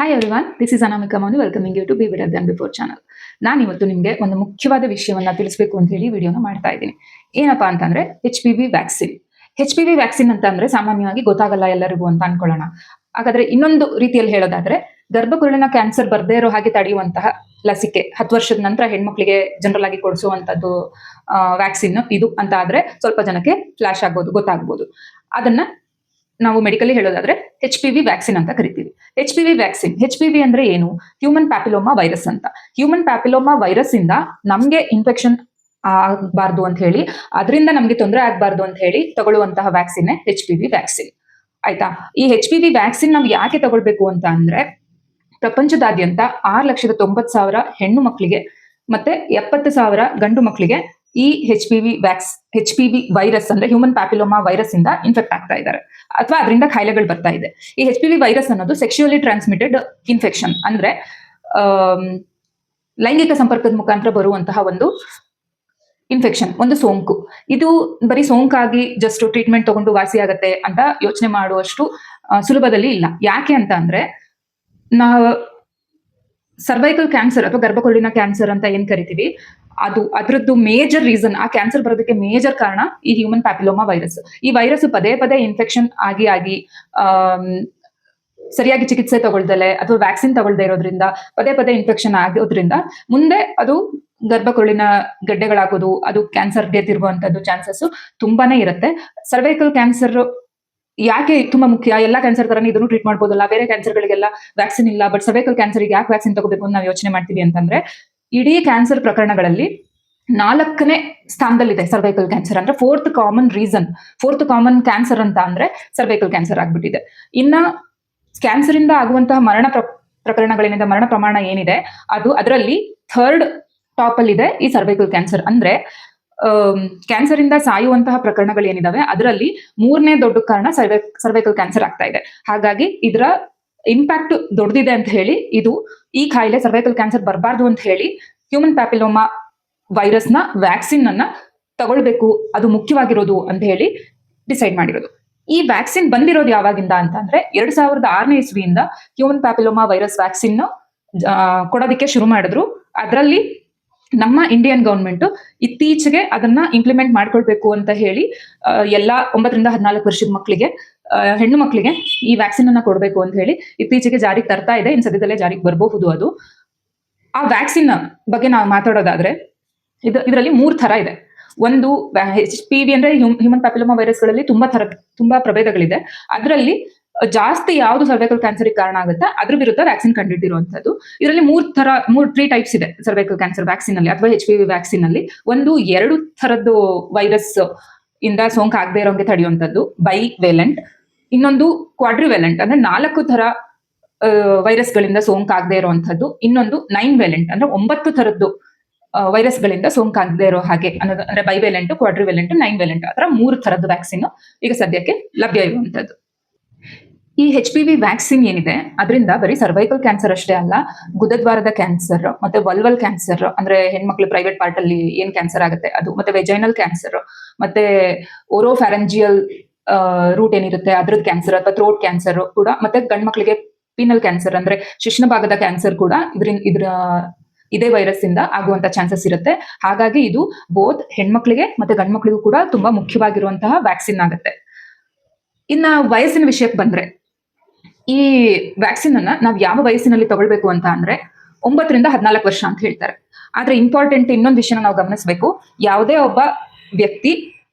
Hi everyone, this is Anamika Mouni welcoming you to be better than before channel. ನಾನು ಇವತ್ತು ನಿಮಗೆ ಒಂದು ಮುಖ್ಯವಾದ ವಿಷಯವನ್ನ ತಿಳಿಸಬೇಕು ಅಂತ ಹೇಳಿ ವಿಡಿಯೋನ ಮಾಡ್ತಾ ಇದ್ದೀನಿ. ಏನಪ್ಪಾ ಅಂತಂದ್ರೆ HPV ವ್ಯಾಕ್ಸಿನ್. HPV ವ್ಯಾಕ್ಸಿನ್ ಅಂತ ಅಂದ್ರೆ ಸಾಮಾನ್ಯವಾಗಿ ಗೊತ್ತಾಗಲ್ಲ ಎಲ್ಲರಿಗೂ ಅಂತ ಅನ್ಕೊಳ್ಳೋಣ. ಹಾಗಾದ್ರೆ ಇನ್ನೊಂದು ರೀತಿಯಲ್ಲಿ ಹೇಳೋದಾದ್ರೆ ಗರ್ಭಕುರುಳಿನ ಕ್ಯಾನ್ಸರ್ ಬರ್ದೇ ಇರೋ ಹಾಗೆ ತಡೆಯುವಂತಹ ಲಸಿಕೆ 10 ವರ್ಷದ ನಂತರ ಹೆಣ್ಮಕ್ಳಿಗೆ ಜನರಲ್ ಆಗಿ ಕೊಡಿಸುವಂತದ್ದು ವ್ಯಾಕ್ಸಿನ್ ಇದು ಅಂತ ಆದ್ರೆ ಸ್ವಲ್ಪ ಜನಕ್ಕೆ ಫ್ಲಾಶ್ ಆಗ್ಬೋದು, ಗೊತ್ತಾಗ್ಬೋದು. ಅದನ್ನ ನಾವು ಮೆಡಿಕಲಿ ಹೇಳೋದಾದ್ರೆ HPV ವ್ಯಾಕ್ಸಿನ್ ಅಂತ ಕರಿತೀವಿ. HPV ವ್ಯಾಕ್ಸಿನ್, HPV ಅಂದ್ರೆ ಏನು? ಹ್ಯೂಮನ್ ಪ್ಯಾಪಿಲೋಮಾ ವೈರಸ್ ಅಂತ. ಹ್ಯೂಮನ್ ಪ್ಯಾಪಿಲೋಮಾ ವೈರಸ್ ಇಂದ ನಮ್ಗೆ ಇನ್ಫೆಕ್ಷನ್ ಆಗಬಾರ್ದು ಅಂತ ಹೇಳಿ, ಅದರಿಂದ ನಮ್ಗೆ ತೊಂದರೆ ಆಗ್ಬಾರ್ದು ಅಂತ ಹೇಳಿ ತಗೊಳ್ಳುವಂತಹ ವ್ಯಾಕ್ಸಿನ್ HPV ವ್ಯಾಕ್ಸಿನ್. ಆಯ್ತಾ? ಈ HPV ವ್ಯಾಕ್ಸಿನ್ ನಾವು ಯಾಕೆ ತಗೊಳ್ಬೇಕು ಅಂತ ಅಂದ್ರೆ, ಪ್ರಪಂಚದಾದ್ಯಂತ 6,90,000 ಹೆಣ್ಣು ಮಕ್ಕಳಿಗೆ ಮತ್ತೆ 70,000 ಗಂಡು ಮಕ್ಕಳಿಗೆ ಈ HPV ವೈರಸ್ ಅಂದ್ರೆ ಹ್ಯೂಮನ್ ಪ್ಯಾಪಿಲೋಮಾ ವೈರಸ್ ಇಂದ ಇನ್ಫೆಕ್ಟ್ ಆಗ್ತಾ ಇದ್ದಾರೆ, ಅಥವಾ ಅದರಿಂದ ಕಾಯಿಲೆಗಳು ಬರ್ತಾ ಇದೆ. ಈ HPV ವೈರಸ್ ಅನ್ನೋದು ಸೆಕ್ಸುಯಲಿ ಟ್ರಾನ್ಸ್ಮಿಟೆಡ್ ಇನ್ಫೆಕ್ಷನ್, ಅಂದ್ರೆ ಲೈಂಗಿಕ ಸಂಪರ್ಕದ ಮುಖಾಂತರ ಬರುವಂತಹ ಒಂದು ಇನ್ಫೆಕ್ಷನ್, ಒಂದು ಸೋಂಕು. ಇದು ಬರೀ ಸೋಂಕಾಗಿ ಜಸ್ಟ್ ಟ್ರೀಟ್ಮೆಂಟ್ ತಗೊಂಡು ವಾಸಿ ಆಗತ್ತೆ ಅಂತ ಯೋಚನೆ ಮಾಡುವಷ್ಟು ಸುಲಭದಲ್ಲಿ ಇಲ್ಲ. ಯಾಕೆ ಅಂತ ಅಂದ್ರೆ, ನಾವು ಸರ್ವೈಕಲ್ ಕ್ಯಾನ್ಸರ್ ಅಥವಾ ಗರ್ಭಕುರುಳಿನ ಕ್ಯಾನ್ಸರ್ ಅಂತ ಏನ್ ಕರಿತೀವಿ, ಅದರದ್ದು ಮೇಜರ್ ರೀಸನ್, ಆ ಕ್ಯಾನ್ಸರ್ ಬರೋದಕ್ಕೆ ಮೇಜರ್ ಕಾರಣ ಈ ಹ್ಯೂಮನ್ ಪ್ಯಾಪಿಲೋಮಾ ವೈರಸ್. ಈ ವೈರಸ್ ಪದೇ ಪದೇ ಇನ್ಫೆಕ್ಷನ್ ಆಗಿ ಸರಿಯಾಗಿ ಚಿಕಿತ್ಸೆ ತಗೊಳ್ದಲೆ ಅಥವಾ ವ್ಯಾಕ್ಸಿನ್ ತಗೊಳ್ದೇ ಇರೋದ್ರಿಂದ, ಪದೇ ಪದೇ ಇನ್ಫೆಕ್ಷನ್ ಆಗೋದ್ರಿಂದ ಮುಂದೆ ಅದು ಗರ್ಭಕುರುಳಿನ ಗಡ್ಡೆಗಳಾಗೋದು, ಅದು ಕ್ಯಾನ್ಸರ್ಗೆ ತಿರುಗುವಂತದ್ದು ಚಾನ್ಸಸ್ ತುಂಬಾನೇ ಇರುತ್ತೆ. ಸರ್ವೈಕಲ್ ಕ್ಯಾನ್ಸರ್ ಯಾಕೆ ತುಂಬಾ ಮುಖ್ಯ? ಎಲ್ಲಾ ಕ್ಯಾನ್ಸರ್ ತರನೇ ಇದನ್ನು ಟ್ರೀಟ್ ಮಾಡ್ಬೋದಲ್ಲ, ಬೇರೆ ಕ್ಯಾನ್ಸರ್ಗಳಿಗೆಲ್ಲ ವ್ಯಾಕ್ಸಿನ್ ಇಲ್ಲ, ಬಟ್ ಸರ್ವೈಕಲ್ ಕ್ಯಾನ್ಸರ್ಗೆ ಯಾಕೆ ವ್ಯಾಕ್ಸಿನ್ ತಗೋಬೇಕು ಅಂತ ನಾವು ಯೋಚನೆ ಮಾಡ್ತೀವಿ ಅಂತಂದ್ರೆ, ಇಡೀ ಕ್ಯಾನ್ಸರ್ ಪ್ರಕರಣಗಳಲ್ಲಿ 4ನೇ ಸ್ಥಾನದಲ್ಲಿದೆ ಸರ್ವೈಕಲ್ ಕ್ಯಾನ್ಸರ್. ಅಂದ್ರೆ ಫೋರ್ತ್ ಕಾಮನ್ ಕ್ಯಾನ್ಸರ್ ಅಂತ ಅಂದ್ರೆ ಸರ್ವೈಕಲ್ ಕ್ಯಾನ್ಸರ್ ಆಗ್ಬಿಟ್ಟಿದೆ. ಇನ್ನ ಕ್ಯಾನ್ಸರ್ ಇಂದ ಆಗುವಂತಹ ಪ್ರಕರಣಗಳೇನಿದೆ, ಮರಣ ಪ್ರಮಾಣ ಏನಿದೆ, ಅದರಲ್ಲಿ 3rd ಟಾಪ್ ಅಲ್ಲಿ ಇದೆ ಈ ಸರ್ವೈಕಲ್ ಕ್ಯಾನ್ಸರ್. ಅಂದ್ರೆ ಕ್ಯಾನ್ಸರ್ ಇಂದ ಸಾಯುವಂತಹ ಪ್ರಕರಣಗಳು ಏನಿದಾವೆ ಅದರಲ್ಲಿ 3ನೇ ದೊಡ್ಡ ಕಾರಣ ಸರ್ವೈಕಲ್ ಕ್ಯಾನ್ಸರ್ ಆಗ್ತಾ ಇದೆ. ಹಾಗಾಗಿ ಇದರ ಇಂಪ್ಯಾಕ್ಟ್ ದೊಡ್ಡದಿದೆ ಅಂತ ಹೇಳಿ, ಈ ಕಾಯಿಲೆ ಸರ್ವೈಕಲ್ ಕ್ಯಾನ್ಸರ್ ಬರಬಾರ್ದು ಅಂತ ಹೇಳಿ ಹ್ಯೂಮನ್ ಪ್ಯಾಪಿಲೋಮಾ ವೈರಸ್ ನ ವ್ಯಾಕ್ಸಿನ್ ಅನ್ನ ತಗೊಳ್ಬೇಕು, ಅದು ಮುಖ್ಯವಾಗಿರೋದು ಅಂತ ಹೇಳಿ ಡಿಸೈಡ್ ಮಾಡಿರೋದು. ಈ ವ್ಯಾಕ್ಸಿನ್ ಬಂದಿರೋದು ಯಾವಾಗಿಂದ ಅಂತ ಅಂದ್ರೆ, 2006ನೇ ಇಸ್ವಿಯಿಂದ ಹ್ಯೂಮನ್ ಪ್ಯಾಪಿಲೋಮಾ ವೈರಸ್ ವ್ಯಾಕ್ಸಿನ್ ಕೊಡೋದಕ್ಕೆ ಶುರು ಮಾಡಿದ್ರು. ಅದರಲ್ಲಿ ನಮ್ಮ ಇಂಡಿಯನ್ ಗವರ್ಮೆಂಟ್ ಇತ್ತೀಚೆಗೆ ಅದನ್ನ ಇಂಪ್ಲಿಮೆಂಟ್ ಮಾಡ್ಕೊಳ್ಬೇಕು ಅಂತ ಹೇಳಿ ಎಲ್ಲಾ 9 ರಿಂದ 14 ವರ್ಷದ ಮಕ್ಕಳಿಗೆ, ಹೆಣ್ಣು ಮಕ್ಕಳಿಗೆ ಈ ವ್ಯಾಕ್ಸಿನ್ ಅನ್ನ ಕೊಡಬೇಕು ಅಂತ ಹೇಳಿ ಇತ್ತೀಚೆಗೆ ಜಾರಿಗೆ ತರ್ತಾ ಇದೆ. ಇನ್ ಸದ್ಯದಲ್ಲೇ ಜಾರಿಗೆ ಬರಬಹುದು ಅದು. ಆ ವ್ಯಾಕ್ಸಿನ್ ಬಗ್ಗೆ ನಾವು ಮಾತಾಡೋದಾದ್ರೆ, ಇದರಲ್ಲಿ 3 ಥರ ಇದೆ. ಒಂದು HPV ಅಂದ್ರೆ ಹ್ಯೂಮನ್ ಪ್ಯಾಪಿಲೋಮಾ ವೈರಸ್ಗಳಲ್ಲಿ ತುಂಬಾ ಪ್ರಭೇದಗಳಿದೆ. ಅದರಲ್ಲಿ ಜಾಸ್ತಿ ಯಾವ್ದು ಸರ್ವೈಕಲ್ ಕ್ಯಾನ್ಸರ್ ಕಾರಣ ಆಗುತ್ತೆ ಅದ್ರ ವಿರುದ್ಧ ವ್ಯಾಕ್ಸಿನ್ ಕಂಡುಹಿಡಿರುವಂತದ್ದು. ಇದರಲ್ಲಿ 3 ಟೈಪ್ಸ್ ಇದೆ ಸರ್ವೈಕಲ್ ಕ್ಯಾನ್ಸರ್ ವ್ಯಾಕ್ಸಿನ್ ಅಲ್ಲಿ ಅಥವಾ HPV ವ್ಯಾಕ್ಸಿನ್ ಅಲ್ಲಿ. ಒಂದು 2 ಥರದ್ದು ವೈರಸ್ ಇಂದ ಸೋಂಕು ಆಗದೆ ಇರೋಂಗೆ ತಡೆಯುವಂತದ್ದು, ಬೈವೇಲೆಂಟ್. ಇನ್ನೊಂದು ಕ್ವಾಡ್ರಿವೇಲೆಂಟ್, ಅಂದ್ರೆ 4 ಥರ ವೈರಸ್ ಗಳಿಂದ ಸೋಂಕು ಆಗದೆ ಇರುವಂತದ್ದು. ಇನ್ನೊಂದು 9 ವೇಲೆಂಟ್, ಅಂದ್ರೆ 9 ಥರದ್ದು ವೈರಸ್ ಗಳಿಂದ ಸೋಂಕು ಆಗದೆ ಇರೋ ಹಾಗೆ ಅನ್ನೋದು. ಅಂದ್ರೆ ಬೈವೇಲೆಂಟ್, ಕ್ವಾಡ್ರಿವೇಲೆಂಟ್, 9 ವೇಲೆಂಟ್, ಅದರ 3 ಥರದ್ದು ವ್ಯಾಕ್ಸಿನ್ ಈಗ ಸದ್ಯಕ್ಕೆ ಲಭ್ಯ ಇರುವಂತದ್ದು. ಈ HPV ವ್ಯಾಕ್ಸಿನ್ ಏನಿದೆ ಅದರಿಂದ ಬರೀ ಸರ್ವೈಕಲ್ ಕ್ಯಾನ್ಸರ್ ಅಷ್ಟೇ ಅಲ್ಲ, ಗುದದ್ವಾರದ ಕ್ಯಾನ್ಸರ್, ಮತ್ತೆ ವಲ್ವಲ್ ಕ್ಯಾನ್ಸರ್ ಅಂದ್ರೆ ಹೆಣ್ಮಕ್ಳು ಪ್ರೈವೇಟ್ ಪಾರ್ಟ್ ಅಲ್ಲಿ ಏನ್ ಕ್ಯಾನ್ಸರ್ ಆಗುತ್ತೆ ಅದು, ಮತ್ತೆ ವೆಜೈನಲ್ ಕ್ಯಾನ್ಸರ್, ಮತ್ತೆ ಓರೋಫ್ಯಾರಂಜಿಯಲ್ ರೂಟ್ ಏನಿರುತ್ತೆ ಅದ್ರದ್ದು ಕ್ಯಾನ್ಸರ್ ಅಥವಾ ಥ್ರೋಟ್ ಕ್ಯಾನ್ಸರ್ ಕೂಡ, ಮತ್ತೆ ಗಂಡ್ ಮಕ್ಳಿಗೆ ಪೀನಲ್ ಕ್ಯಾನ್ಸರ್ ಅಂದ್ರೆ ಶಿಶ್ನ ಭಾಗದ ಕ್ಯಾನ್ಸರ್ ಕೂಡ ಇದೇ ವೈರಸ್ ಇಂದ ಆಗುವಂತ ಚಾನ್ಸಸ್ ಇರುತ್ತೆ. ಹಾಗಾಗಿ ಇದು ಬೋತ್ ಹೆಣ್ಮಕ್ಳಿಗೆ ಮತ್ತೆ ಗಂಡ್ ಮಕ್ಳಿಗೂ ಕೂಡ ತುಂಬಾ ಮುಖ್ಯವಾಗಿರುವಂತಹ ವ್ಯಾಕ್ಸಿನ್ ಆಗುತ್ತೆ. ಇನ್ನ ವಯಸ್ಸಿನ ವಿಷಯಕ್ಕೆ ಬಂದ್ರೆ, ಈ ವ್ಯಾಕ್ಸಿನ್ ಅನ್ನ ನಾವು ಯಾವ ವಯಸ್ಸಿನಲ್ಲಿ ತಗೊಳ್ಬೇಕು ಅಂತ ಅಂದ್ರೆ 9 ರಿಂದ 14 ವರ್ಷ ಅಂತ ಹೇಳ್ತಾರೆ. ಆದ್ರೆ ಇಂಪಾರ್ಟೆಂಟ್ ಇನ್ನೊಂದು ವಿಷಯನ ನಾವು ಗಮನಿಸಬೇಕು. ಯಾವುದೇ ಒಬ್ಬ ವ್ಯಕ್ತಿ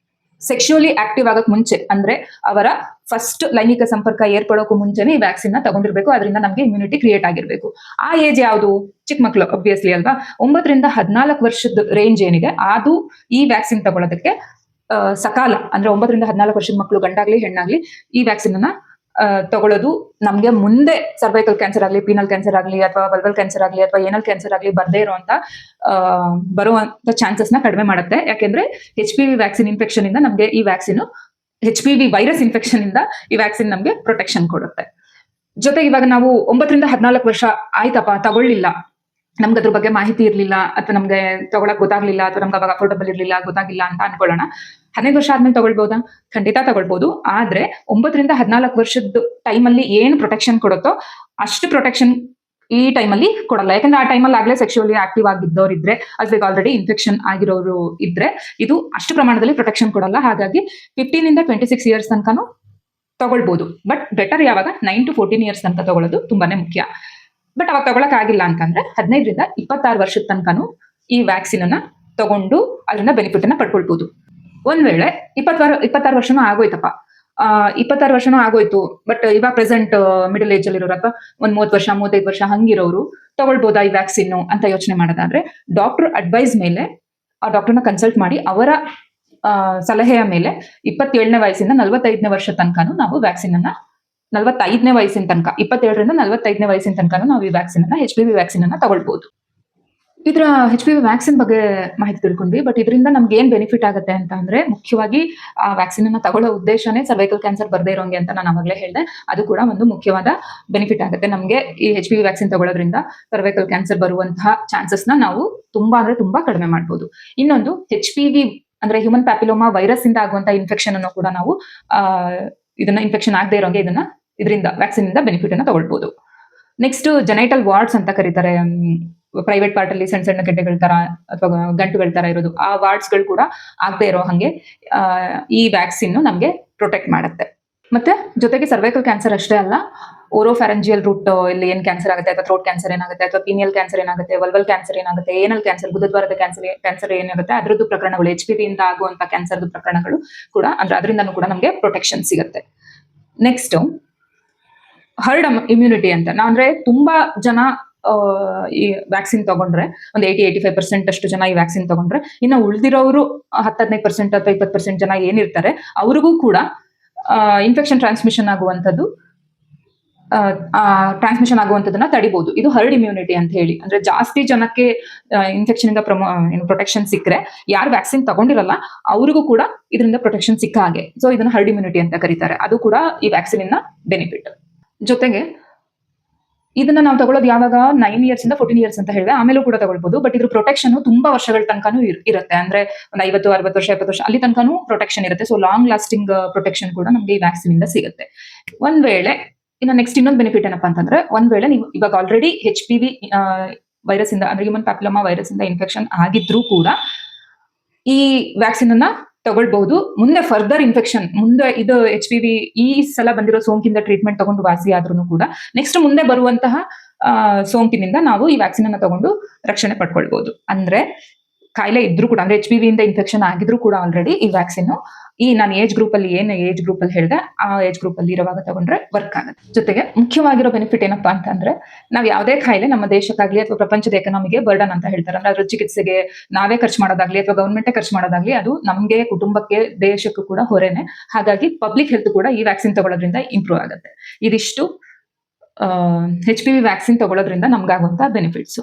ಸೆಕ್ಸುವಲಿ ಆಕ್ಟಿವ್ ಆಗಕ್ ಮುಂಚೆ, ಅಂದ್ರೆ ಅವರ ಫಸ್ಟ್ ಲೈಂಗಿಕ ಸಂಪರ್ಕ ಏರ್ಪಡೋಕು ಮುಂಚೆನೆ ಈ ವ್ಯಾಕ್ಸಿನ್ ನ ತಗೊಂಡಿರ್ಬೇಕು. ಅದರಿಂದ ನಮ್ಗೆ ಇಮ್ಯುನಿಟಿ ಕ್ರಿಯೇಟ್ ಆಗಿರ್ಬೇಕು. ಆ ಏಜ್ ಯಾವುದು? ಚಿಕ್ಕ ಮಕ್ಕಳು ಅಬ್ವಿಯಸ್ಲಿ ಅಲ್ವಾ. 9 ರಿಂದ 14 ವರ್ಷದ ರೇಂಜ್ ಏನಿದೆ ಅದು ಈ ವ್ಯಾಕ್ಸಿನ್ ತಗೊಳ್ಳೋದಕ್ಕೆ ಸಕಾಲ. ಅಂದ್ರೆ 9 ರಿಂದ 14 ವರ್ಷದ ಮಕ್ಕಳು, ಗಂಡಾಗ್ಲಿ ಹೆಣ್ಣಾಗ್ಲಿ, ಈ ವ್ಯಾಕ್ಸಿನ್ ಅನ್ನ ತಗೊಳ್ಳೋದು ನಮ್ಗೆ ಮುಂದೆ ಸರ್ವೈಕಲ್ ಕ್ಯಾನ್ಸರ್ ಆಗ್ಲಿ, ಪೀನಲ್ ಕ್ಯಾನ್ಸರ್ ಆಗ್ಲಿ, ಅಥವಾ ವಲ್ವಲ್ ಕ್ಯಾನ್ಸರ್ ಆಗ್ಲಿ, ಅಥವಾ ಏನಲ್ ಕ್ಯಾನ್ಸರ್ ಆಗ್ಲಿ ಬರ್ದೇ ಬರುವಂತ ಚಾನ್ಸಸ್ ನ ಕಡಿಮೆ ಮಾಡುತ್ತೆ. ಯಾಕೆಂದ್ರೆ HPV ವ್ಯಾಕ್ಸಿನ್ ಇನ್ಫೆಕ್ಷನ್ ಇಂದ ನಮ್ಗೆ ಈ ವ್ಯಾಕ್ಸಿನ್, HPV ವೈರಸ್ ಇನ್ಫೆಕ್ಷನ್ ಇಂದ ಈ ವ್ಯಾಕ್ಸಿನ್ ನಮ್ಗೆ ಪ್ರೊಟೆಕ್ಷನ್ ಕೊಡುತ್ತೆ. ಜೊತೆಗೆ ಇವಾಗ ನಾವು 9 ರಿಂದ 14 ವರ್ಷ ಆಯ್ತಪ್ಪ ತಗೊಳ್ಳಿಲ್ಲ, ನಮ್ಗೆ ಅದ್ರ ಬಗ್ಗೆ ಮಾಹಿತಿ ಇರಲಿಲ್ಲ, ಅಥವಾ ನಮ್ಗೆ ತಗೊಳಕ್ ಗೊತ್ತಾಗ್ಲಿಲ್ಲ, ಅಥವಾ ನಮ್ಗೆ ಅವಾಗ ಅಫೋರ್ಡಬಲ್ ಇರಲಿಲ್ಲ, ಗೊತ್ತಾಗಿಲ್ಲ ಅಂತ ಅನ್ಕೊಳ್ಳೋಣ. 15 ವರ್ಷ ಆದ್ಮೇಲೆ ತಗೊಳ್ಬೋದಾ? ಖಂಡಿತ ತಗೊಳ್ಬೋದು. ಆದ್ರೆ 9 ರಿಂದ 14 ವರ್ಷದ ಟೈಮಲ್ಲಿ ಏನು ಪ್ರೊಟೆಕ್ಷನ್ ಕೊಡುತ್ತೋ ಅಷ್ಟು ಪ್ರೊಟೆಕ್ಷನ್ ಈ ಟೈಮಲ್ಲಿ ಕೊಡಲ್ಲ. ಯಾಕಂದ್ರೆ ಆ ಟೈಮಲ್ಲಿ ಆಗ್ಲೇ ಸೆಕ್ಷುವಲಿ ಆಕ್ಟಿವ್ ಆಗಿದ್ದವ್ರು ಇದ್ರೆ, ಅಥವಾ ಆಲ್ರೆಡಿ ಇನ್ಫೆಕ್ಷನ್ ಆಗಿರೋರು ಇದ್ರೆ, ಇದು ಅಷ್ಟು ಪ್ರಮಾಣದಲ್ಲಿ ಪ್ರೊಟೆಕ್ಷನ್ ಕೊಡಲ್ಲ. ಹಾಗಾಗಿ 15 ಇಂದ 26 ಇಯರ್ಸ್ ತನಕನೂ ತಗೊಳ್ಬೋದು. ಬಟ್ ಬೆಟರ್ ಯಾವಾಗ 9 to 14 ಇಯರ್ಸ್ ತನಕ ತಗೊಳ್ಳೋದು ತುಂಬಾನೇ ಮುಖ್ಯ. ಬಟ್ ಅವಾಗ ತಗೊಳಕ್ ಆಗಿಲ್ಲ ಅಂತಂದ್ರೆ 15 ರಿಂದ 26 ವರ್ಷದ ತನಕನೂ ಈ ವ್ಯಾಕ್ಸಿನ್ ಅನ್ನ ತಗೊಂಡು ಅದನ್ನ ಬೆನಿಫಿಟ್ ಅನ್ನ ಪಡ್ಕೊಳ್ಬಹುದು. ಒಂದ್ ವೇಳೆ 26 ವರ್ಷನೂ ಆಗೋಯ್ತಪ್ಪ, 26 ವರ್ಷನೂ ಆಗೋಯ್ತು, ಬಟ್ ಇವಾಗ ಪ್ರೆಸೆಂಟ್ ಮಿಡಲ್ ಏಜ್ ಅಲ್ಲಿ ಇರೋರು ಅಥವಾ ಒಂದ್ 30 ವರ್ಷ 35 ವರ್ಷ ಹಂಗಿರೋರು ತಗೊಳ್ಬೋದಾ ಈ ವ್ಯಾಕ್ಸಿನ್ ಅಂತ ಯೋಚನೆ ಮಾಡೋದಾದ್ರೆ, ಡಾಕ್ಟರ್ ಅಡ್ವೈಸ್ ಮೇಲೆ ಆ ಡಾಕ್ಟರ್ನ ಕನ್ಸಲ್ಟ್ ಮಾಡಿ ಅವರ ಸಲಹೆಯ ಮೇಲೆ 27ನೇ ವಯಸ್ಸಿಂದ 45ನೇ ವರ್ಷ ತನಕನೂ ನಾವು ವ್ಯಾಕ್ಸಿನ್ ಅನ್ನ 45ನೇ ವಯಸ್ಸಿನ ತನಕ 27 ರಿಂದ 45ನೇ ವಯಸ್ಸಿನ ತನಕನೂ ನಾವು ಈ ವ್ಯಾಕ್ಸಿನ್ ಅನ್ನ HPV ವ್ಯಾಕ್ಸಿನ್ ಅನ್ನ ತಗೊಳ್ಬಹುದು. ಇದರ HPV ವ್ಯಾಕ್ಸಿನ್ ಬಗ್ಗೆ ಮಾಹಿತಿ ತಿಳ್ಕೊಂಡ್ವಿ. ಬಟ್ ಇದರಿಂದ ನಮ್ಗೆ ಏನ್ ಬೆನಿಫಿಟ್ ಆಗುತ್ತೆ ಅಂತ ಅಂದ್ರೆ, ಮುಖ್ಯವಾಗಿ ಆ ವ್ಯಾಕ್ಸಿನ್ ಅನ್ನ ತಗೊಳ್ಳೋ ಉದ್ದೇಶನೇ ಸರ್ವೈಕಲ್ ಕ್ಯಾನ್ಸರ್ ಬರ್ದೇ ಇರೋಂಗೆ ಅಂತ ನಾನು ಅವಾಗಲೇ ಹೇಳಿದೆ. ಅದು ಕೂಡ ಒಂದು ಮುಖ್ಯವಾದ ಬೆನಿಫಿಟ್ ಆಗುತ್ತೆ ನಮ್ಗೆ. ಈ HPV ವ್ಯಾಕ್ಸಿನ್ ತಗೊಳ್ಳೋದ್ರಿಂದ ಸರ್ವೈಕಲ್ ಕ್ಯಾನ್ಸರ್ ಬರುವಂತಹ ಚಾನ್ಸಸ್ ನ ನಾವು ತುಂಬಾ ಅಂದ್ರೆ ತುಂಬಾ ಕಡಿಮೆ ಮಾಡಬಹುದು. ಇನ್ನೊಂದು HPV ಅಂದ್ರೆ ಹ್ಯೂಮನ್ ಪ್ಯಾಪಿಲೋಮಾ ವೈರಸ್ ಇಂದ ಆಗುವಂತ ಇನ್ಫೆಕ್ಷನ್ ಅನ್ನು ಕೂಡ ನಾವು ಇದನ್ನ ಇನ್ಫೆಕ್ಷನ್ ಆಗದೆ ಇರೋಂಗೆ ಇದರಿಂದ ವ್ಯಾಕ್ಸಿನ್ ಇಂದ ಬೆನಿಫಿಟ್ ಅನ್ನ ತಗೊಳ್ಬಹುದು. ನೆಕ್ಸ್ಟ್ ಜೆನೈಟಲ್ ವಾರ್ಡ್ಸ್ ಅಂತ ಕರೀತಾರೆ. ಪ್ರೈವೇಟ್ ಪಾರ್ಟ್ ಅಲ್ಲಿ ಸಣ್ಣ ಸಣ್ಣ ಗೆಡ್ಡೆಗಳ ತರ ಅಥವಾ ಗಂಟುಗಳ ತರ ಇರೋದು, ಆ ವಾರ್ಡ್ಸ್ ಗಳು ಕೂಡ ಆಗದೆ ಇರೋ ಹಂಗೆ ಈ ವ್ಯಾಕ್ಸಿನ್ ನಮ್ಗೆ ಪ್ರೊಟೆಕ್ಟ್ ಮಾಡುತ್ತೆ. ಮತ್ತೆ ಜೊತೆಗೆ ಸರ್ವೈಕಲ್ ಕ್ಯಾನ್ಸರ್ ಅಷ್ಟೇ ಅಲ್ಲ, ಓರೋಫ್ಯಾರಂಜಿಯಲ್ ರೂಟ್ ಇಲ್ಲಿ ಏನ್ ಕ್ಯಾನ್ಸರ್ ಆಗುತ್ತೆ, ಅಥವಾ ಥ್ರೋಟ್ ಕ್ಯಾನ್ಸರ್ ಏನಾಗುತ್ತೆ, ಅಥವಾ ಪೀನಿಯಲ್ ಕ್ಯಾನ್ಸರ್ ಏನಾಗುತ್ತೆ, ವಲ್ವಲ್ ಕ್ಯಾನ್ಸರ್ ಏನಾಗುತ್ತೆ, ಏನಲ್ ಕ್ಯಾನ್ಸರ್, ಗುದದ್ವಾರದ ಕ್ಯಾನ್ಸರ್ ಏನಾಗುತ್ತೆ, ಅದ್ರದ್ದು ಪ್ರಕರಣಗಳು, HPV ಇಂದ ಆಗುವಂತ ಕ್ಯಾನ್ಸರ್ದು ಪ್ರಕರಣಗಳು ಕೂಡ ಅಂದ್ರೆ ಅದರಿಂದನೂ ಕೂಡ ನಮ್ಗೆ ಪ್ರೊಟೆಕ್ಷನ್ ಸಿಗುತ್ತೆ. ನೆಕ್ಸ್ಟ್ ಹರ್ಡ್ ಇಮ್ಯುನಿಟಿ ಅಂತ ಅಂದ್ರೆ ತುಂಬಾ ಜನ ಈ ವ್ಯಾಕ್ಸಿನ್ ತಗೊಂಡ್ರೆ, ಒಂದು 80-85% ಅಷ್ಟು ಜನ ಈ ವ್ಯಾಕ್ಸಿನ್ ತಗೊಂಡ್ರೆ, ಇನ್ನು ಉಳಿದಿರೋರು 10-15% ಅಥವಾ 20% ಜನ ಏನಿರ್ತಾರೆ ಅವ್ರಿಗೂ ಕೂಡ ಇನ್ಫೆಕ್ಷನ್ ಟ್ರಾನ್ಸ್ಮಿಷನ್ ಆಗುವಂತದನ್ನ ತಡಿಬಹುದು. ಇದು ಹರ್ಡ್ ಇಮ್ಯುನಿಟಿ ಅಂತ ಹೇಳಿ. ಅಂದ್ರೆ ಜಾಸ್ತಿ ಜನಕ್ಕೆ ಇನ್ಫೆಕ್ಷನ್ ಇಂದ ಪ್ರೊಟೆಕ್ಷನ್ ಸಿಕ್ಕರೆ, ಯಾರು ವ್ಯಾಕ್ಸಿನ್ ತಗೊಂಡಿರಲ್ಲ ಅವ್ರಿಗೂ ಕೂಡ ಇದರಿಂದ ಪ್ರೊಟೆಕ್ಷನ್ ಸಿಕ್ಕ ಹಾಗೆ. ಸೊ ಇದನ್ನ ಹರ್ಡ್ ಇಮ್ಯುನಿಟಿ ಅಂತ ಕರೀತಾರೆ. ಅದು ಕೂಡ ಈ ವ್ಯಾಕ್ಸಿನ್ ಇಂದ ಬೆನಿಫಿಟ್. ಜೊತೆಗೆ ಇದನ್ನ ನಾವು ತಗೊಳ್ಳೋದು ಯಾವಾಗ 9 ಇಯರ್ಸ್ ಇಂದ 14 ಇಯರ್ಸ್ ಅಂತ ಹೇಳಿದ್ರೆ ಆಮೇಲೂ ಕೂಡ ತಗೊಳ್ಬಹುದು. ಬಟ್ ಇದ್ರ ಪ್ರೊಟೆಕ್ಷನ್ ತುಂಬಾ ವರ್ಷಗಳ ತನಕನೂ ಇರುತ್ತೆ. ಅಂದ್ರೆ ಒಂದು 50-60 ವರ್ಷ 70 ವರ್ಷ ಅಲ್ಲಿ ತನಕನೂ ಪ್ರೊಟೆಕ್ಷನ್ ಇರುತ್ತೆ. ಸೊ ಲಾಂಗ್ ಲಾಸ್ಟಿಂಗ್ ಪ್ರೊಟೆಕ್ಷನ್ ಕೂಡ ನಮ್ಗೆ ಈ ವ್ಯಾಕ್ಸಿನ್ ಇಂದ ಸಿಗುತ್ತೆ. ಒಂದ್ ವೇಳೆ ಇನ್ನೊಂದು ಬೆನಿಫಿಟ್ ಏನಪ್ಪಾ ಅಂತಂದ್ರೆ, ಒಂದ್ ವೇಳೆ ನೀವು ಇವಾಗ ಆಲ್ರೆಡಿ HPV ವೈರಸ್ ಇಂದ ಅಂದ್ರೆ ಹ್ಯೂಮನ್ ಪ್ಯಾಪಿಲೋಮಾ ವೈರಸ್ ಇಂದ ಇನ್ಫೆಕ್ಷನ್ ಆಗಿದ್ರೂ ಕೂಡ ಈ ವ್ಯಾಕ್ಸಿನ್ ಅನ್ನ ತಗೊಳ್ಬಹುದು. ಮುಂದೆ ಫರ್ದರ್ ಇನ್ಫೆಕ್ಷನ್, ಮುಂದೆ ಇದು HPV ಈ ಸಲ ಬಂದಿರೋ ಸೋಂಕಿಂದ ಟ್ರೀಟ್ಮೆಂಟ್ ತಗೊಂಡು ವಾಸಿ ಆದ್ರೂ ಕೂಡ ನೆಕ್ಸ್ಟ್ ಮುಂದೆ ಬರುವಂತಹ ಸೋಂಕಿನಿಂದ ನಾವು ಈ ವ್ಯಾಕ್ಸಿನ್ ಅನ್ನ ತಗೊಂಡು ರಕ್ಷಣೆ ಪಡ್ಕೊಳ್ಬಹುದು. ಅಂದ್ರೆ ಕಾಯಿಲೆ ಇದ್ರೂ ಕೂಡ ಅಂದ್ರೆ HPV ಇಂದ ಇನ್ಫೆಕ್ಷನ್ ಆಗಿದ್ರು ಕೂಡ ಆಲ್ರೆಡಿ ಈ ವ್ಯಾಕ್ಸಿನ್ ಈ ನಾನು ಏಜ್ ಗ್ರೂಪ್ ಅಲ್ಲಿ ಹೇಳಿದೆ ಆ ಏಜ್ ಗ್ರೂಪ್ ಅಲ್ಲಿ ಇರುವಾಗ ತಗೊಂಡ್ರೆ ವರ್ಕ್ ಆಗುತ್ತೆ. ಜೊತೆಗೆ ಮುಖ್ಯವಾಗಿರೋ ಬೆನಿಫಿಟ್ ಏನಪ್ಪಾ ಅಂತಂದ್ರೆ, ನಾವು ಯಾವುದೇ ಕಾಯಿಲೆ ನಮ್ಮ ದೇಶಕ್ಕಾಗ್ಲಿ ಅಥವಾ ಪ್ರಪಂಚದ ಎಕನಾಮಿಗೆ ಬರ್ಡನ್ ಅಂತ ಹೇಳ್ತಾರೆ. ಅಂದ್ರೆ ಅದ್ರ ಚಿಕಿತ್ಸೆಗೆ ನಾವೇ ಖರ್ಚು ಮಾಡೋದಾಗ್ಲಿ ಅಥವಾ ಗವರ್ಮೆಂಟೇ ಖರ್ಚು ಮಾಡೋದಾಗ್ಲಿ, ಅದು ನಮ್ಗೆ, ಕುಟುಂಬಕ್ಕೆ, ದೇಶಕ್ಕೂ ಕೂಡ ಹೊರೆನೆ. ಹಾಗಾಗಿ ಪಬ್ಲಿಕ್ ಹೆಲ್ತ್ ಕೂಡ ಈ ವ್ಯಾಕ್ಸಿನ್ ತಗೊಳ್ಳೋದ್ರಿಂದ ಇಂಪ್ರೂವ್ ಆಗುತ್ತೆ. ಇದಿಷ್ಟು HPV ವ್ಯಾಕ್ಸಿನ್ ತಗೊಳ್ಳೋದ್ರಿಂದ ನಮ್ಗಾಗುವಂತ ಬೆನಿಫಿಟ್ಸ್.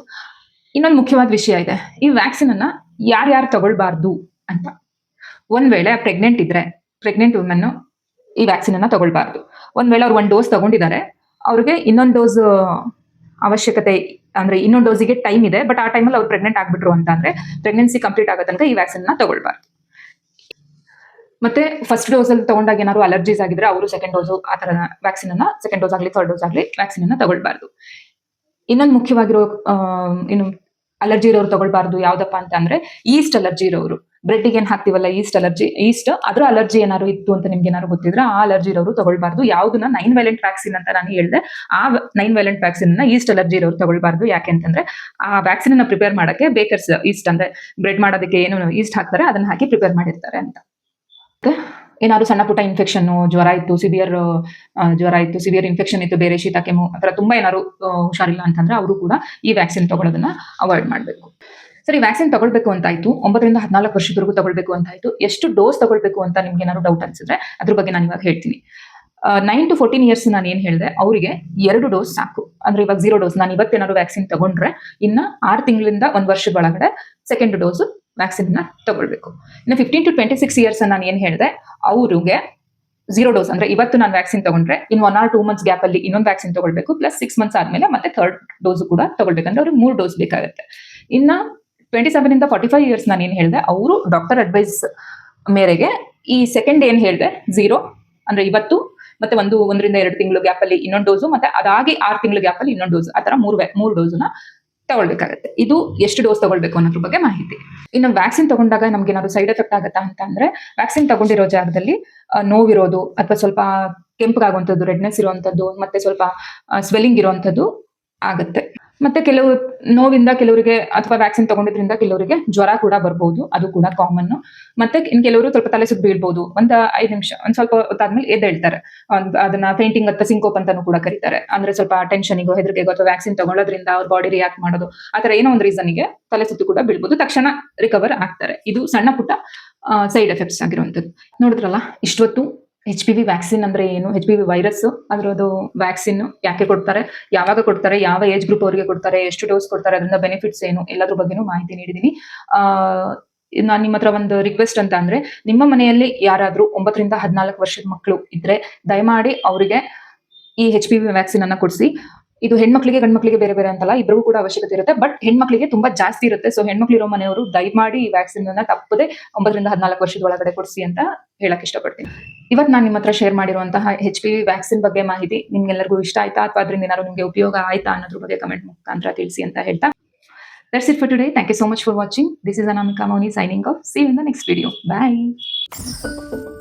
ಇನ್ನೊಂದು ಮುಖ್ಯವಾದ ವಿಷಯ ಇದೆ, ಈ ವ್ಯಾಕ್ಸಿನ್ ಅನ್ನ ಯಾರ್ಯಾರು ತಗೊಳ್ಬಾರ್ದು ಅಂತ. ಒಂದ್ ವೇಳೆ ಪ್ರೆಗ್ನೆಂಟ್ ವುಮೆನ್ ಈ ವ್ಯಾಕ್ಸಿನ್ ಅನ್ನ ತಗೊಳ್ಬಾರ್ದು. ಒಂದ್ ವೇಳೆ ಅವ್ರು 1 ಡೋಸ್ ತಗೊಂಡಿದ್ದಾರೆ, ಅವ್ರಿಗೆ ಇನ್ನೊಂದು ಡೋಸ್ ಅವಶ್ಯಕತೆ ಅಂದ್ರೆ ಇನ್ನೊಂದು ಡೋಸಿಗೆ ಟೈಮ್ ಇದೆ, ಬಟ್ ಆ ಟೈಮಲ್ಲಿ ಅವ್ರು ಪ್ರೆಗ್ನೆಂಟ್ ಆಗ್ಬಿಟ್ರು ಅಂತ ಅಂದ್ರೆ ಪ್ರೆಗ್ನೆನ್ಸಿ ಕಂಪ್ಲೀಟ್ ಆಗೋ ತನಕ ಈ ವ್ಯಾಕ್ಸಿನ್ ನ ತಗೊಳ್ಬಾರ್ದು. ಮತ್ತೆ ಫಸ್ಟ್ ಡೋಸ್ ಅಲ್ಲಿ ತಗೊಂಡಾಗ ಏನಾದ್ರು ಅಲರ್ಜೀಸ್ ಆಗಿದ್ರೆ ಅವರು ಸೆಕೆಂಡ್ ಡೋಸ್ ಆ ತರ ವ್ಯಾಕ್ಸಿನ್ ಅನ್ನ ಸೆಕೆಂಡ್ ಡೋಸ್ ಆಗ್ಲಿ ಥರ್ಡ್ ಡೋಸ್ ಆಗ್ಲಿ ವ್ಯಾಕ್ಸಿನ್ ಅನ್ನ ತಗೊಳ್ಬಾರ್ದು. ಇನ್ನೊಂದು ಮುಖ್ಯವಾಗಿರೋ ಇನ್ನು ಅಲರ್ಜಿ ಇರೋರು ತಗೊಳ್ಬಾರ್ದು ಯಾವ್ದಪ್ಪ ಅಂತ ಅಂದ್ರೆ, ಈಸ್ಟ್ ಅಲರ್ಜಿ ಇರೋರು. ಬ್ರೆಡ್ಗೆ ಏನ್ ಹಾಕ್ತಿವಲ್ಲ ಈಸ್ಟ್ ಅದ್ರ ಅಲರ್ಜಿ ಏನಾದ್ರು ಇತ್ತು ಅಂತ ನಿಮ್ಗೆ ಏನಾದ್ರು ಗೊತ್ತಿದ್ರೆ ಆ ಅಲರ್ಜಿ ಇರೋರು ತಗೊಳ್ಬಾರ್ದು. ಯಾವ್ದನ್ನ 9 ವೇಲೆಂಟ್ ವ್ಯಾಕ್ಸಿನ್ ಅಂತ ನಾನು ಹೇಳಿದೆ, ಆ 9 ವೇಲೆಂಟ್ ವ್ಯಾಕ್ಸಿನ್ ನ ಈಸ್ಟ್ ಅಲರ್ಜಿ ಇರೋರು ತಗೊಳ್ಬಾರ್ದು. ಯಾಕೆಂತಂದ್ರೆ ಆ ವ್ಯಾಕ್ಸಿನ್ ಅನ್ನ ಪ್ರಿಪೇರ್ ಮಾಡಕ್ಕೆ ಬೇಕರ್ಸ್ ಈಸ್ಟ್ ಅಂದ್ರೆ ಬ್ರೆಡ್ ಮಾಡೋದಕ್ಕೆ ಏನು ಈಸ್ಟ್ ಹಾಕ್ತಾರೆ ಅದನ್ನ ಹಾಕಿ ಪ್ರಿಪೇರ್ ಮಾಡಿರ್ತಾರೆ ಅಂತ. ಏನಾದ್ರು ಸಣ್ಣ ಪುಟ್ಟ ಇನ್ಫೆಕ್ಷನ್, ಜ್ವರ ಇತ್ತು, ಸಿವಿಯರ್ ಇನ್ಫೆಕ್ಷನ್ ಇತ್ತು, ಬೇರೆ ಶೀತ ಕೆಮ್ಮು ಅಥವಾ ತುಂಬಾ ಏನಾದ್ರು ಹುಷಾರಿಲ್ಲ ಅಂತಂದ್ರೆ ಅವರು ಕೂಡ ಈ ವ್ಯಾಕ್ಸಿನ್ ತಗೊಳ್ಳೋದನ್ನ ಅವಾಯ್ಡ್ ಮಾಡಬೇಕು. ಸರಿ, ವ್ಯಾಕ್ಸಿನ್ ತಗೊಳ್ಬೇಕು ಅಂತಾಯ್ತು, 9 ರಿಂದ 14 ವರ್ಷದವರೆಗೂ ತಗೊಳ್ಬೇಕು ಅಂತಾಯ್ತು. ಎಷ್ಟು ಡೋಸ್ ತಗೊಳ್ಬೇಕು ಅಂತ ನಿಮ್ಗೆ ಏನಾದ್ರು ಡೌಟ್ ಅನ್ಸಿದ್ರೆ ಅದ್ರ ಬಗ್ಗೆ ನಾನು ಇವಾಗ ಹೇಳ್ತೀನಿ. 9 to 14 ಇಯರ್ಸ್ ನಾನು ಏನ್ ಹೇಳಿದೆ, ಅವರಿಗೆ 2 ಡೋಸ್ ಸಾಕು. ಅಂದ್ರೆ ಇವಾಗ 0 ಡೋಸ್ ನಾನು ಇವತ್ತೇನಾದ್ರು ವ್ಯಾಕ್ಸಿನ್ ತಗೊಂಡ್ರೆ ಇನ್ನ 6 ತಿಂಗಳಿಂದ 1 ವರ್ಷದ ಒಳಗಡೆ ಸೆಕೆಂಡ್ ಡೋಸ್ ವ್ಯಾಕ್ಸಿನ್ ನ ತಗೊಳ್ಬೇಕು. ಇನ್ನು 15 to 26 ಇಯರ್ಸ್ ನಾನು ಏನ್ ಹೇಳಿದೆ, ಅವ್ರಿಗೆ 0 ಡೋಸ್ ಅಂದ್ರೆ ಇವತ್ತು ನಾನು ವ್ಯಾಕ್ಸಿನ್ ತಗೊಂಡ್ರೆ ಇನ್ 1 or 2 months ಗ್ಯಾಪ್ ಅಲ್ಲಿ ಇನ್ನೊಂದು ವ್ಯಾಕ್ಸಿನ್ ತಗೊಳ್ಬೇಕು, ಪ್ಲಸ್ 6 months ಆದ್ಮೇಲೆ ಮತ್ತೆ ಥರ್ಡ್ ಡೋಸ್ ಕೂಡ ತಗೊಳ್ಬೇಕಂದ್ರೆ ಅವ್ರಿಗೆ 3 ಡೋಸ್ ಬೇಕಾಗುತ್ತೆ. ಇನ್ನ 27 ಇಂದ 45 ಇಯರ್ಸ್ ನಾನು ಏನ್ ಹೇಳಿದೆ, ಅವರು ಡಾಕ್ಟರ್ ಅಡ್ವೈಸ್ ಮೇರೆಗೆ ಈ ಸೆಕೆಂಡ್ ಏನ್ ಹೇಳಿದೆ 0 ಅಂದ್ರೆ ಇವತ್ತು ಮತ್ತೆ 1 ರಿಂದ 2 ತಿಂಗಳು ಗ್ಯಾಪ್ ಅಲ್ಲಿ ಇನ್ನೊಂದು ಡೋಸು, ಮತ್ತೆ ಅದಾಗಿ 6 ತಿಂಗಳು ಗ್ಯಾಪ್ ಅಲ್ಲಿ ಇನ್ನೊಂದು ಡೋಸ್, ಆತರ 3 ಡೋಸ್ನ ತಗೊಳ್ಬೇಕಾಗತ್ತೆ. ಇದು ಎಷ್ಟು ಡೋಸ್ ತಗೊಳ್ಬೇಕು ಅನ್ನೋದ್ರ ಬಗ್ಗೆ ಮಾಹಿತಿ. ಇನ್ನು ವ್ಯಾಕ್ಸಿನ್ ತಗೊಂಡಾಗ ನಮ್ಗೆ ಏನಾದ್ರು ಸೈಡ್ ಎಫೆಕ್ಟ್ ಆಗತ್ತಾ ಅಂತ ಅಂದ್ರೆ, ವ್ಯಾಕ್ಸಿನ್ ತಗೊಂಡಿರೋ ಜಾಗದಲ್ಲಿ ನೋವಿರೋದು ಅಥವಾ ಸ್ವಲ್ಪ ಕೆಂಪಗಾಗುವಂಥದ್ದು, ರೆಡ್ನೆಸ್ ಇರುವಂತದ್ದು, ಮತ್ತೆ ಸ್ವಲ್ಪ ಸ್ವೆಲ್ಲಿಂಗ್ ಇರುವಂತದ್ದು ಆಗತ್ತೆ. ಮತ್ತೆ ಕೆಲವು ನೋವಿಂದ ಕೆಲವರಿಗೆ ಅಥವಾ ವ್ಯಾಕ್ಸಿನ್ ತಗೊಂಡಿದ್ರಿಂದ ಕೆಲವರಿಗೆ ಜ್ವರ ಕೂಡ ಬರ್ಬೋದು, ಅದು ಕೂಡ ಕಾಮನ್. ಮತ್ತೆ ಇನ್ ಕೆಲವರು ಸ್ವಲ್ಪ ತಲೆ ಸುತ್ತ ಬೀಳ್ಬೋದು, 5 ನಿಮಿಷ ಒಂದ್ ಸ್ವಲ್ಪ ಹೊತ್ತಾದ್ಮೇಲೆ ಎದ್ದೇಳ್ತಾರೆ. ಅದನ್ನ ಫೇಂಟಿಂಗ್ ಅಥವಾ ಸಿಂಕೋಪ್ ಅಂತಾನು ಕೂಡ ಕರೀತಾರೆ. ಅಂದ್ರೆ ಸ್ವಲ್ಪ ಟೆನ್ಷನ್ಗೋ ಹೆದರಿಕೆಗೋ ಅಥವಾ ವ್ಯಾಕ್ಸಿನ್ ತಗೊಳ್ಳೋದ್ರಿಂದ ಅವ್ರ ಬಾಡಿ ರಿಯಾಕ್ಟ್ ಮಾಡೋದು, ಆತರ ಏನೋ ಒಂದು ರೀಸನ್ಗೆ ತಲೆ ಸುತ್ತು ಕೂಡ ಬೀಳ್ಬೋದು, ತಕ್ಷಣ ರಿಕವರ್ ಆಗ್ತಾರೆ. ಇದು ಸಣ್ಣ ಪುಟ್ಟ ಸೈಡ್ ಎಫೆಕ್ಟ್ಸ್ ಆಗಿರುವಂತದ್ದು. ನೋಡಿದ್ರಲ್ಲ ಇಷ್ಟೊತ್ತು HPV ವ್ಯಾಕ್ಸಿನ್ ಅಂದ್ರೆ ಏನು, HPV ವೈರಸ್, ಅದರದ್ದು ವ್ಯಾಕ್ಸಿನ್ ಯಾಕೆ ಕೊಡ್ತಾರೆ, ಯಾವಾಗ ಕೊಡ್ತಾರೆ, ಯಾವ ಏಜ್ ಗ್ರೂಪ್ ಅವರಿಗೆ ಕೊಡ್ತಾರೆ, ಎಷ್ಟು ಡೋಸ್ ಕೊಡ್ತಾರೆ, ಅದರಿಂದ ಬೆನಿಫಿಟ್ಸ್ ಏನು, ಎಲ್ಲದ್ರ ಬಗ್ಗೆನೂ ಮಾಹಿತಿ ನೀಡಿದೀನಿ. ನಾನು ನಿಮ್ಮ ಹತ್ರ ಒಂದು ರಿಕ್ವೆಸ್ಟ್ ಅಂತ ಅಂದ್ರೆ, ನಿಮ್ಮ ಮನೆಯಲ್ಲಿ ಯಾರಾದ್ರೂ 9 ರಿಂದ 14 ವರ್ಷದ ಮಕ್ಕಳು ಇದ್ರೆ ದಯಮಾಡಿ ಅವರಿಗೆ ಈ HPV ವ್ಯಾಕ್ಸಿನ್ ಅನ್ನ ಕೊಡಿಸಿ. ಇದು ಹೆಣ್ಮಕ್ಳಿಗೆ ಗಂಡ್ಮಕ್ಳಿಗೆ ಬೇರೆ ಬೇರೆ ಅಂತಲ್ಲ, ಇಬ್ಬರಿಗೂ ಕೂಡ ಅವಶ್ಯಕತೆ ಇರುತ್ತೆ. ಬಟ್ ಹೆಣ್ಮಕ್ಳಿಗೆ ತುಂಬಾ ಜಾಸ್ತಿ ಇರುತ್ತೆ. ಸೊ ಹೆಣ್ಮಕ್ಳು ಇರೋ ಮನೆಯವರು ದಯಮಾಡಿ ಈ ವ್ಯಾಕ್ಸಿನ್ ಅನ್ನ ತಪ್ಪದೆ 9 ರಿಂದ 14 ವರ್ಷದ ಒಳಗಡೆ ಕೊಡಿಸಿ ಅಂತ ಹೇಳಕ್ ಇಷ್ಟಪಡ್ತೀನಿ. ಇವತ್ತು ನಾನು ನಿಮ್ಮ ಹತ್ರ ಶೇರ್ ಮಾಡಿರುವಂತಹ HPV ವ್ಯಾಕ್ಸಿನ್ ಬಗ್ಗೆ ಮಾಹಿತಿ ನಿಮ್ಗೆಲ್ಲರಿಗೂ ಇಷ್ಟ ಆಯ್ತಾ ಅಥವಾ ಅದರಿಂದ ಏನಾದ್ರು ನಿಮ್ಗೆ ಉಪಯೋಗ ಆಯ್ತಾ ಅನ್ನೋದ್ರ ಬಗ್ಗೆ ಕಮೆಂಟ್ ಮುಖಾಂತರ ತಿಳಿಸಿ ಅಂತ ಹೇಳ್ತಾ, that's it for today. Thank you so much for watching. This is Anamika Mauni signing off. See you in the next video. Bye.